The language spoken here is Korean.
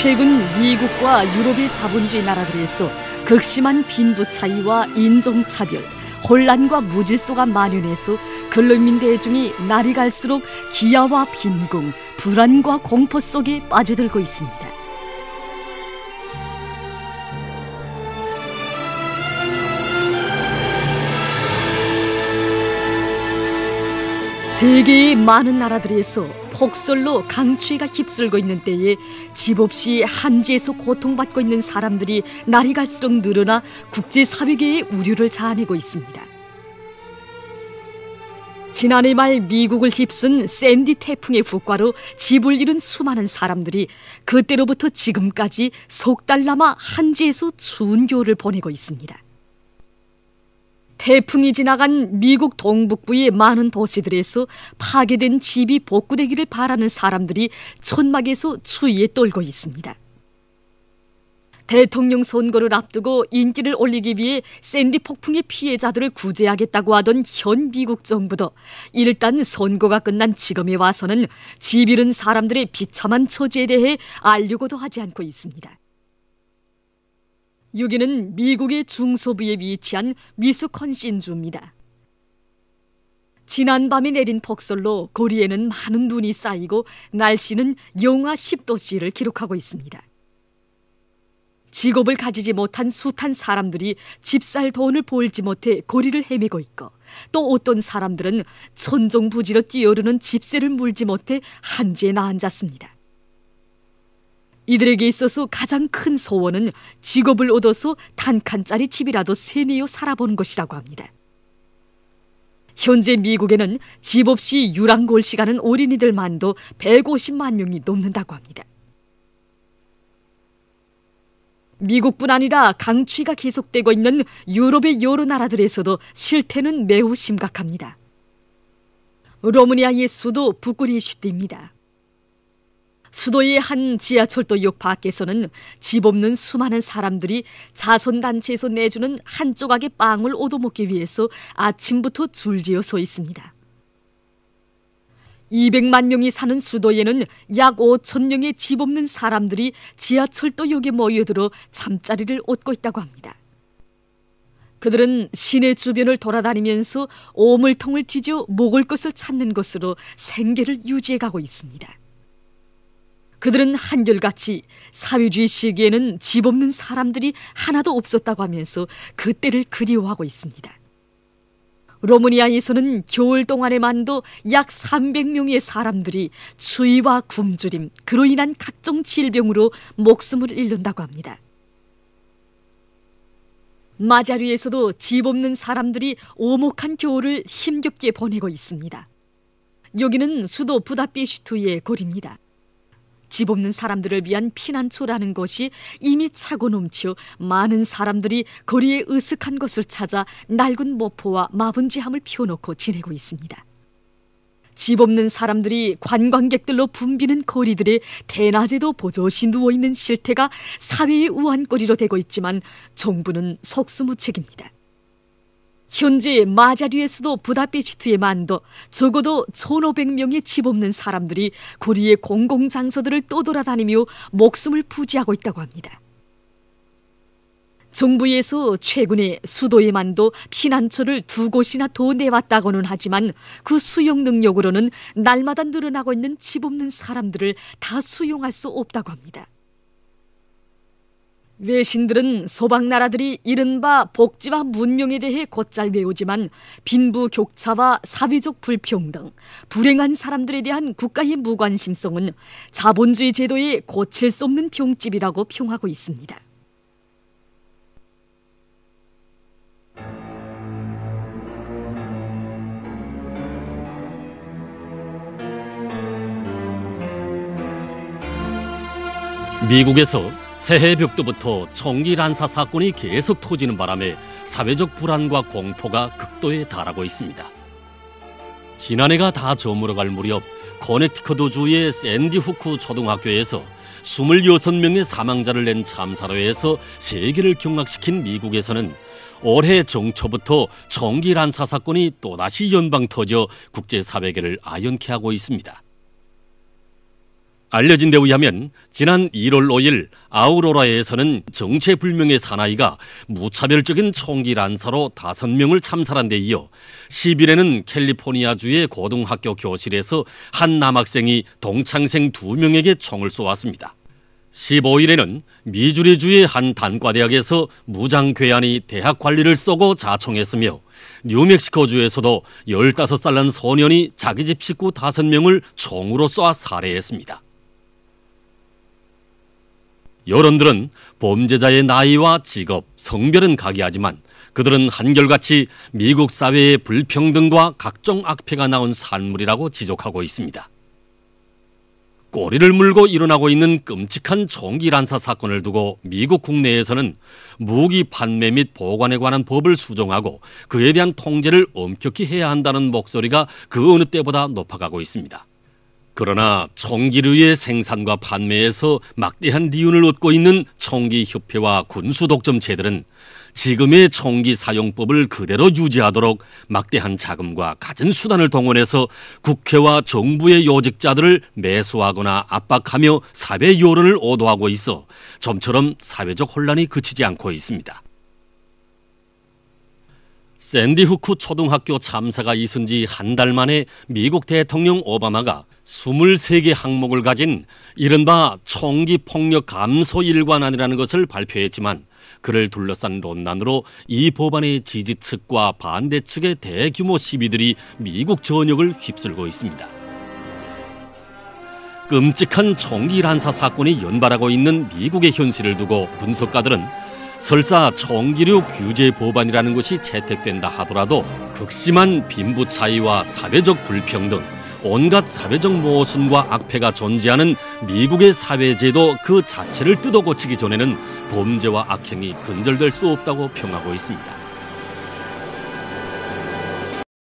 최근 미국과 유럽의 자본주의 나라들에서 극심한 빈부 차이와 인종차별, 혼란과 무질서가 만연해서 근로인민 대중이 날이 갈수록 기아와 빈궁, 불안과 공포 속에 빠져들고 있습니다. 세계의 많은 나라들에서 폭설로 강추위가 휩쓸고 있는 때에 집 없이 한지에서 고통받고 있는 사람들이 날이 갈수록 늘어나 국제사회계의 우려를 자아내고 있습니다. 지난해 말 미국을 휩쓴 샌디 태풍의 후과로 집을 잃은 수많은 사람들이 그때로부터 지금까지 석 달 남아 한지에서 추운 겨울을 보내고 있습니다. 태풍이 지나간 미국 동북부의 많은 도시들에서 파괴된 집이 복구되기를 바라는 사람들이 천막에서 추위에 떨고 있습니다. 대통령 선거를 앞두고 인기를 올리기 위해 샌디 폭풍의 피해자들을 구제하겠다고 하던 현 미국 정부도 일단 선거가 끝난 지금에 와서는 집 잃은 사람들의 비참한 처지에 대해 알려고도 하지 않고 있습니다. 여기는 미국의 중서부에 위치한 위스콘신주입니다. 지난밤에 내린 폭설로 거리에는 많은 눈이 쌓이고 날씨는 영하 10도씨를 기록하고 있습니다. 직업을 가지지 못한 숱한 사람들이 집 살 돈을 벌지 못해 거리를 헤매고 있고, 또 어떤 사람들은 천정부지로 뛰어오르는 집세를 물지 못해 한지에 나앉았습니다. 이들에게 있어서 가장 큰 소원은 직업을 얻어서 단칸짜리 집이라도 세내어 살아보는 것이라고 합니다. 현재 미국에는 집 없이 유랑골시가는 어린이들만도 150만 명이 넘는다고 합니다. 미국뿐 아니라 강추위가 계속되고 있는 유럽의 여러 나라들에서도 실태는 매우 심각합니다. 로마니아의 수도 부쿠레슈티입니다. 수도의 한 지하철도역 밖에서는 집 없는 수많은 사람들이 자선단체에서 내주는 한 조각의 빵을 얻어먹기 위해서 아침부터 줄지어 서 있습니다. 200만 명이 사는 수도에는 약 5천 명의 집 없는 사람들이 지하철도역에 모여들어 잠자리를 얻고 있다고 합니다. 그들은 시내 주변을 돌아다니면서 오물통을 뒤져 먹을 것을 찾는 것으로 생계를 유지해가고 있습니다. 그들은 한결같이 사회주의 시기에는 집 없는 사람들이 하나도 없었다고 하면서 그때를 그리워하고 있습니다. 로마니아에서는 겨울 동안에만도 약 300명의 사람들이 추위와 굶주림, 그로 인한 각종 질병으로 목숨을 잃는다고 합니다. 마자리에서도 집 없는 사람들이 오목한 겨울을 힘겹게 보내고 있습니다. 여기는 수도 부다페스트의 거리입니다. 집 없는 사람들을 위한 피난처라는 것이 이미 차고 넘쳐 많은 사람들이 거리에 으슥한 것을 찾아 낡은 모포와 마분지함을 피워놓고 지내고 있습니다. 집 없는 사람들이 관광객들로 붐비는 거리들에 대낮에도 보조시 누워있는 실태가 사회의 우환거리로 되고 있지만 정부는 속수무책입니다. 현재 마자리의 수도 부다페스트에만도 적어도 1,500명의 집 없는 사람들이 거리의 공공장소들을 떠돌아다니며 목숨을 부지하고 있다고 합니다. 정부에서 최근에 수도에만도 피난처를 2곳이나 더 내왔다고는 하지만 그 수용 능력으로는 날마다 늘어나고 있는 집 없는 사람들을 다 수용할 수 없다고 합니다. 외신들은 서방 나라들이 이른바 복지와 문명에 대해 곧잘 외우지만 빈부격차와 사회적 불평등, 불행한 사람들에 대한 국가의 무관심성은 자본주의 제도에 고칠 수 없는 병집이라고 평하고 있습니다. 미국에서 새해 벽두부터 총기 난사 사건이 계속 터지는 바람에 사회적 불안과 공포가 극도에 달하고 있습니다. 지난해가 다 저물어갈 무렵 코네티컷주의 샌디 후크 초등학교에서 26명의 사망자를 낸 참사로 해서 세계를 경악시킨 미국에서는 올해 정초부터 총기 난사 사건이 또다시 연방 터져 국제사회계를 아연케 하고 있습니다. 알려진 데 의하면 지난 1월 5일 아우로라에서는 정체불명의 사나이가 무차별적인 총기 난사로 5명을 참살한 데 이어 10일에는 캘리포니아주의 고등학교 교실에서 한 남학생이 동창생 2명에게 총을 쏘았습니다. 15일에는 미주리주의 한 단과대학에서 무장괴한이 대학 관리를 쏘고 자총했으며 뉴멕시코주에서도 15살 난 소년이 자기 집 식구 5명을 총으로 쏴 살해했습니다. 여론들은 범죄자의 나이와 직업, 성별은 각이하지만 그들은 한결같이 미국 사회의 불평등과 각종 악폐가 나온 산물이라고 지적하고 있습니다. 꼬리를 물고 일어나고 있는 끔찍한 총기 난사 사건을 두고 미국 국내에서는 무기 판매 및 보관에 관한 법을 수정하고 그에 대한 통제를 엄격히 해야 한다는 목소리가 그 어느 때보다 높아가고 있습니다. 그러나 총기류의 생산과 판매에서 막대한 리운을 얻고 있는 총기협회와 군수독점체들은 지금의 총기 사용법을 그대로 유지하도록 막대한 자금과 갖은 수단을 동원해서 국회와 정부의 요직자들을 매수하거나 압박하며 사회 여론을 오도하고 있어 좀처럼 사회적 혼란이 그치지 않고 있습니다. 샌디 후크 초등학교 참사가 있은 지 한 달 만에 미국 대통령 오바마가 23개 항목을 가진 이른바 총기 폭력 감소 일관안이라는 것을 발표했지만 그를 둘러싼 논란으로 이 법안의 지지 측과 반대 측의 대규모 시위들이 미국 전역을 휩쓸고 있습니다. 끔찍한 총기 난사 사건이 연발하고 있는 미국의 현실을 두고 분석가들은 설사 총기류 규제 법안이라는 것이 채택된다 하더라도 극심한 빈부 차이와 사회적 불평등, 온갖 사회적 모순과 악폐가 존재하는 미국의 사회제도 그 자체를 뜯어고치기 전에는 범죄와 악행이 근절될 수 없다고 평하고 있습니다.